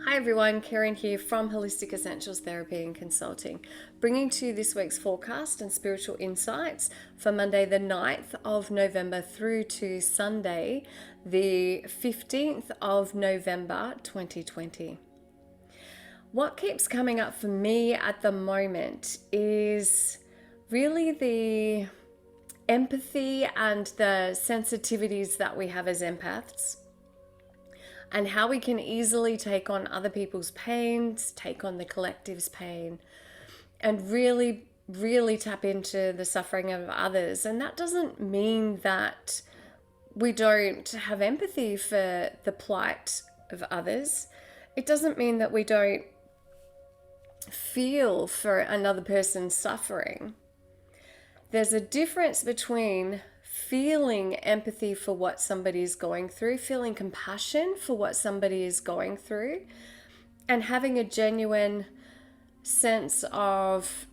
Hi everyone, Karen here from Holistic Essentials Therapy and Consulting, bringing to you this week's forecast and spiritual insights for Monday the 9th of November through to Sunday the 15th of November 2020. What keeps coming up for me at the moment is really the empathy and the sensitivities that we have as empaths, and how we can easily take on other people's pains, take on the collective's pain, and really tap into the suffering of others. And that doesn't mean that we don't have empathy for the plight of others. It doesn't mean that we don't feel for another person's suffering. There's a difference between feeling empathy for what somebody is going through, feeling compassion for what somebody is going through, and having a genuine sense of,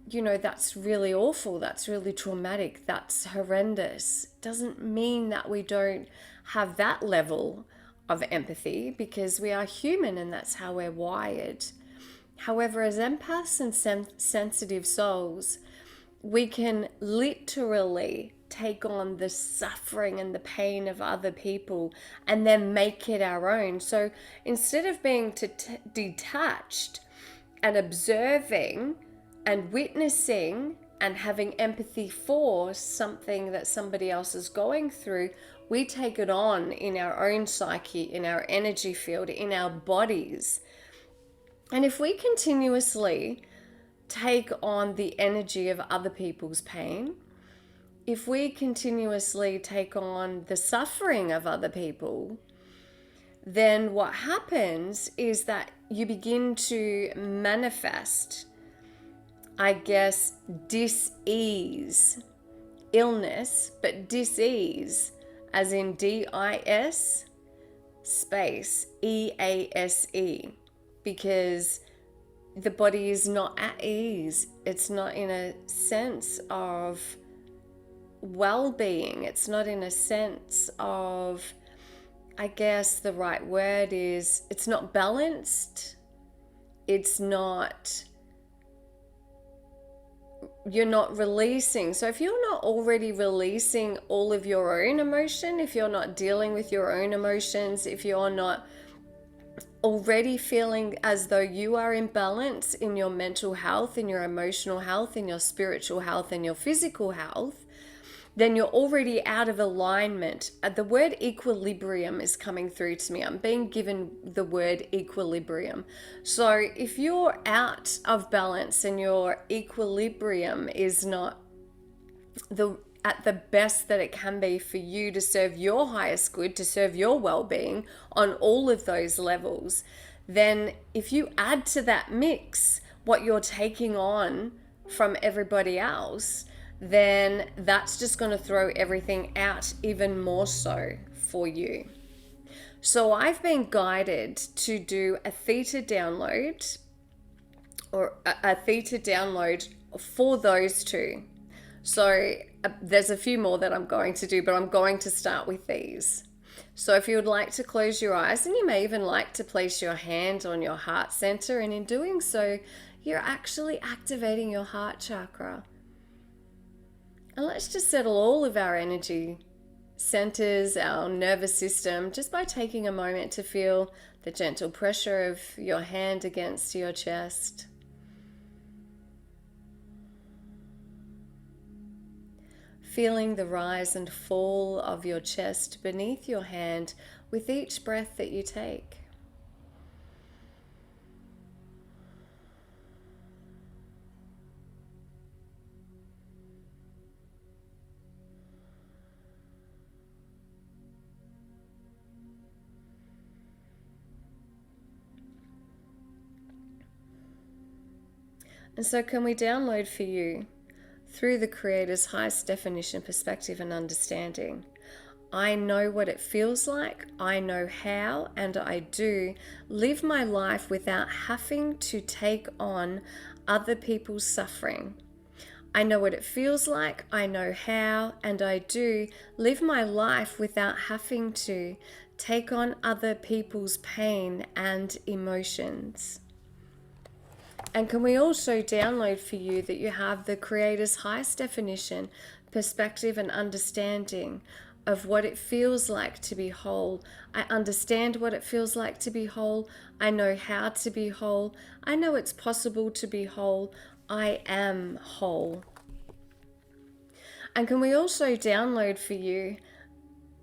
that's really awful, that's really traumatic, that's horrendous. Doesn't mean that we don't have that level of empathy, because we are human and that's how we're wired. However, as empaths and sensitive souls, we can literally take on the suffering and the pain of other people and then make it our own. So instead of being detached and observing and witnessing and having empathy for something that somebody else is going through, we take it on in our own psyche, in our energy field, in our bodies. And if we continuously take on the energy of other people's pain, if we continuously take on the suffering of other people, then what happens is that you begin to manifest, dis-ease, illness, but dis-ease, as in D-I-S space E-A-S-E, because the body is not at ease. It's not in a sense of well-being. It's not in a sense of, the right word is, it's not balanced. It's not, you're not releasing. So if you're not already releasing all of your own emotion, if you're not dealing with your own emotions, if you're not already feeling as though you are in balance in your mental health, in your emotional health, in your spiritual health, and your physical health, then you're already out of alignment. The word equilibrium is coming through to me. I'm being given the word equilibrium. So if you're out of balance and your equilibrium is not at the best that it can be for you to serve your highest good, to serve your well-being on all of those levels, then if you add to that mix what you're taking on from everybody else, then that's just going to throw everything out even more so for you. So I've been guided to do a theta download, or a theta download for those two. So there's a few more that I'm going to do, but I'm going to start with these. So if you would like to close your eyes, and you may even like to place your hand on your heart center, and in doing so, you're actually activating your heart chakra. And let's just settle all of our energy centers, our nervous system, just by taking a moment to feel the gentle pressure of your hand against your chest. Feeling the rise and fall of your chest beneath your hand with each breath that you take. And so can we download for you, through the Creator's highest definition, perspective, and understanding? I know what it feels like, I know how, and I do live my life without having to take on other people's suffering. I know what it feels like, I know how, and I do live my life without having to take on other people's pain and emotions. And can we also download for you that you have the Creator's highest definition, perspective, and understanding of what it feels like to be whole. I understand what it feels like to be whole. I know how to be whole. I know it's possible to be whole. I am whole. And can we also download for you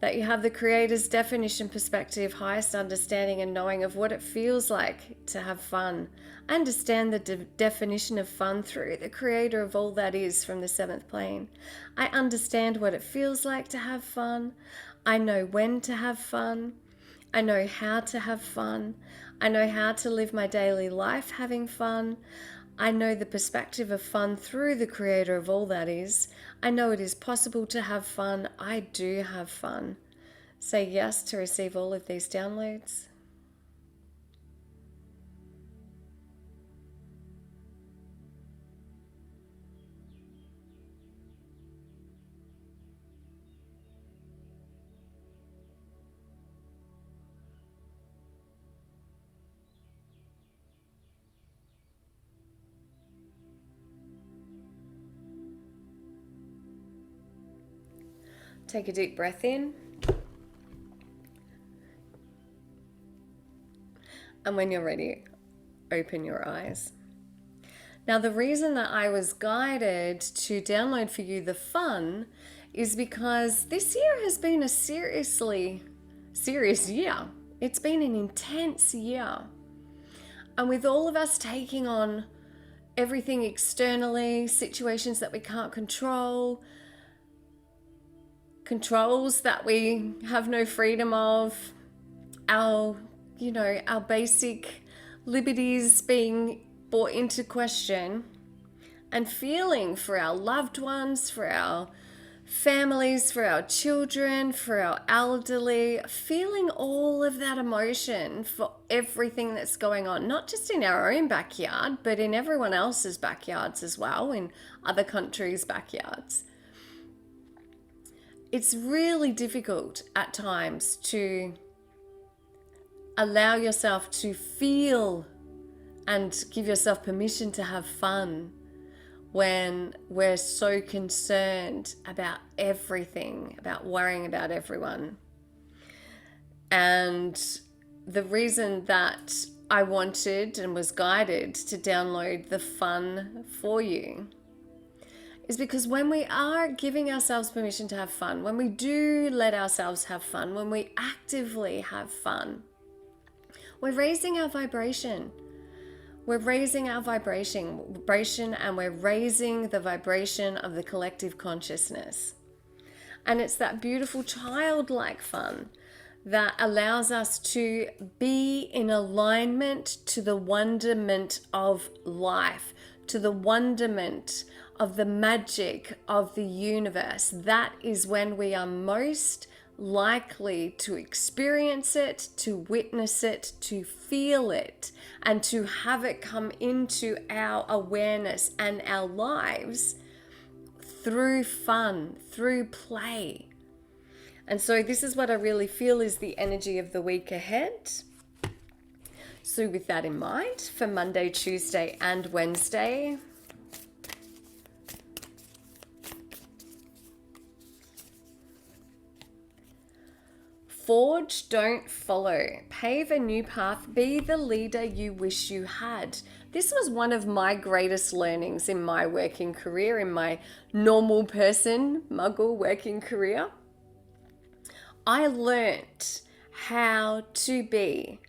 that you have the Creator's definition, perspective, highest understanding and knowing of what it feels like to have fun. I understand the definition of fun through the Creator of all that is from the 7th plane. I understand what it feels like to have fun. I know when to have fun. I know how to have fun. I know how to live my daily life having fun. I know the perspective of fun through the Creator of all that is. I know it is possible to have fun. I do have fun. Say yes to receive all of these downloads. Take a deep breath in. And when you're ready, open your eyes. Now, the reason that I was guided to download for you the fun is because this year has been a seriously serious year. It's been an intense year. And with all of us taking on everything externally, situations that we can't control, controls that we have no freedom of, our basic liberties being brought into question, and feeling for our loved ones, for our families, for our children, for our elderly, feeling all of that emotion for everything that's going on, not just in our own backyard, but in everyone else's backyards as well, in other countries' backyards. It's really difficult at times to allow yourself to feel and give yourself permission to have fun when we're so concerned about everything, about worrying about everyone. And the reason that I wanted and was guided to download the fun for you is because when we are giving ourselves permission to have fun, when we do let ourselves have fun, when we actively have fun, we're raising our vibration. We're raising our vibration, and we're raising the vibration of the collective consciousness. And it's that beautiful childlike fun that allows us to be in alignment to the wonderment of life, to the wonderment of the magic of the universe. That is when we are most likely to experience it, to witness it, to feel it, and to have it come into our awareness and our lives through fun, through play. And so this is what I really feel is the energy of the week ahead. So with that in mind, for Monday, Tuesday, and Wednesday, forge, don't follow. Pave a new path. Be the leader you wish you had. This was one of my greatest learnings in my working career, in my normal person, muggle working career. I learnt how to be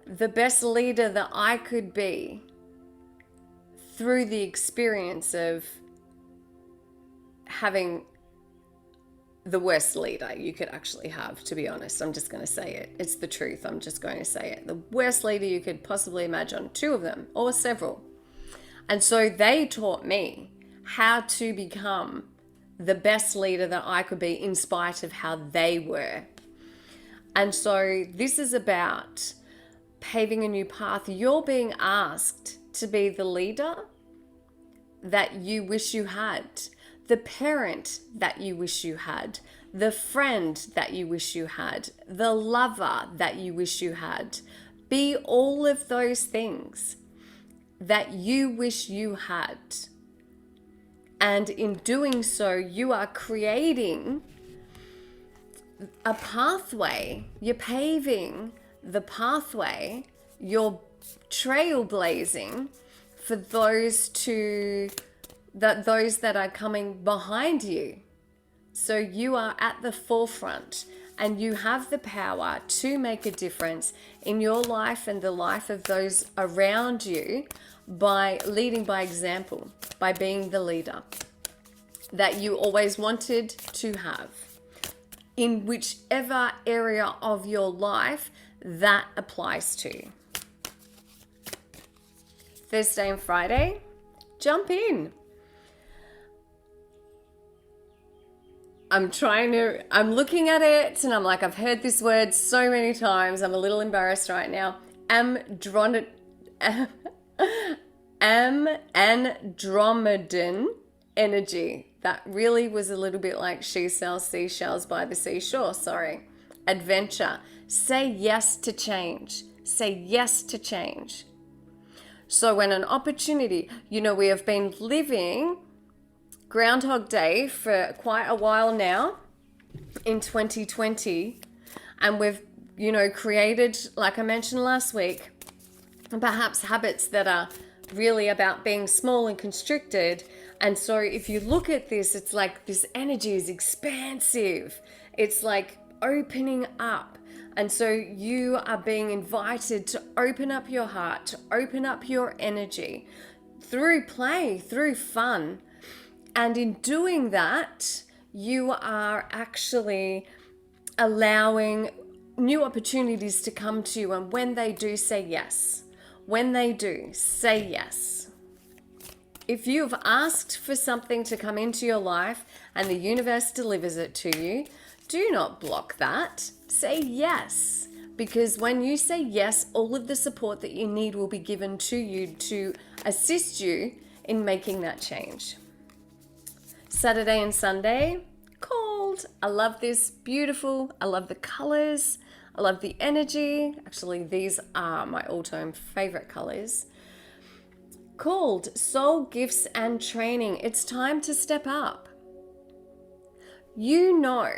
the best leader that I could be through the experience of having the worst leader you could actually have, to be honest. I'm just going to say it. It's the truth. I'm just going to say it. The worst leader you could possibly imagine, 2 of them or several. And so they taught me how to become the best leader that I could be in spite of how they were. And so this is about paving a new path. You're being asked to be the leader that you wish you had, the parent that you wish you had, the friend that you wish you had, the lover that you wish you had. Be all of those things that you wish you had. And in doing so, you are creating a pathway. You're paving the pathway. You're trailblazing for those that are coming behind you. So you are at the forefront, and you have the power to make a difference in your life and the life of those around you by leading by example, by being the leader that you always wanted to have in whichever area of your life that applies to. Thursday and Friday, jump in. I'm looking at it and I'm like, I've heard this word so many times. I'm a little embarrassed right now. Andromedan energy. That really was a little bit like she sells seashells by the seashore. Sorry. Adventure. Say yes to change. Say yes to change. So when an opportunity, we have been living Groundhog Day for quite a while now in 2020, and we've created, like I mentioned last week, perhaps habits that are really about being small and constricted. And so if you look at this, it's like this energy is expansive, it's like opening up. And so you are being invited to open up your heart, to open up your energy through play, through fun. And in doing that, you are actually allowing new opportunities to come to you. And when they do, say yes. When they do, say yes. If you've asked for something to come into your life and the universe delivers it to you, do not block that. Say yes. Because when you say yes, all of the support that you need will be given to you to assist you in making that change. Saturday and Sunday, cold. I love this. Beautiful. I love the colors. I love the energy. Actually, these are my all-time favorite colors. Called Soul Gifts and Training. It's time to step up. You know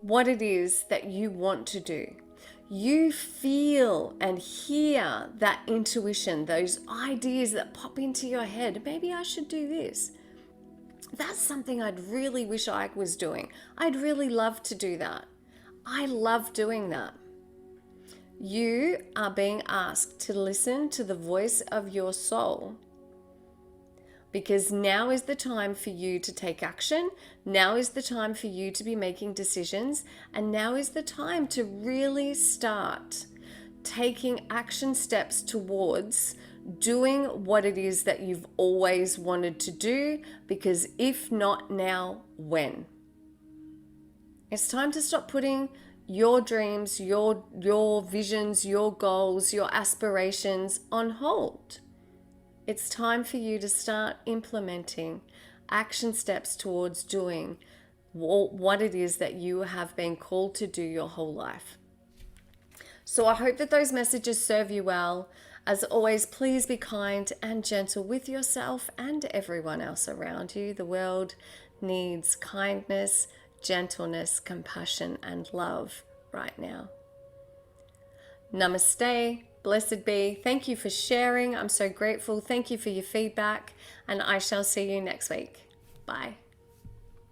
what it is that you want to do. You feel and hear that intuition, those ideas that pop into your head. Maybe I should do this. That's something I'd really wish I was doing. I'd really love to do that. I love doing that. You are being asked to listen to the voice of your soul, because now is the time for you to take action. Now is the time for you to be making decisions. And now is the time to really start taking action steps towards doing what it is that you've always wanted to do, because if not now, when? It's time to stop putting your dreams, your visions, your goals, your aspirations on hold. It's time for you to start implementing action steps towards doing what it is that you have been called to do your whole life. So I hope that those messages serve you well. As always, please be kind and gentle with yourself and everyone else around you. The world needs kindness, gentleness, compassion, and love right now. Namaste. Blessed be. Thank you for sharing. I'm so grateful. Thank you for your feedback, and I shall see you next week. Bye.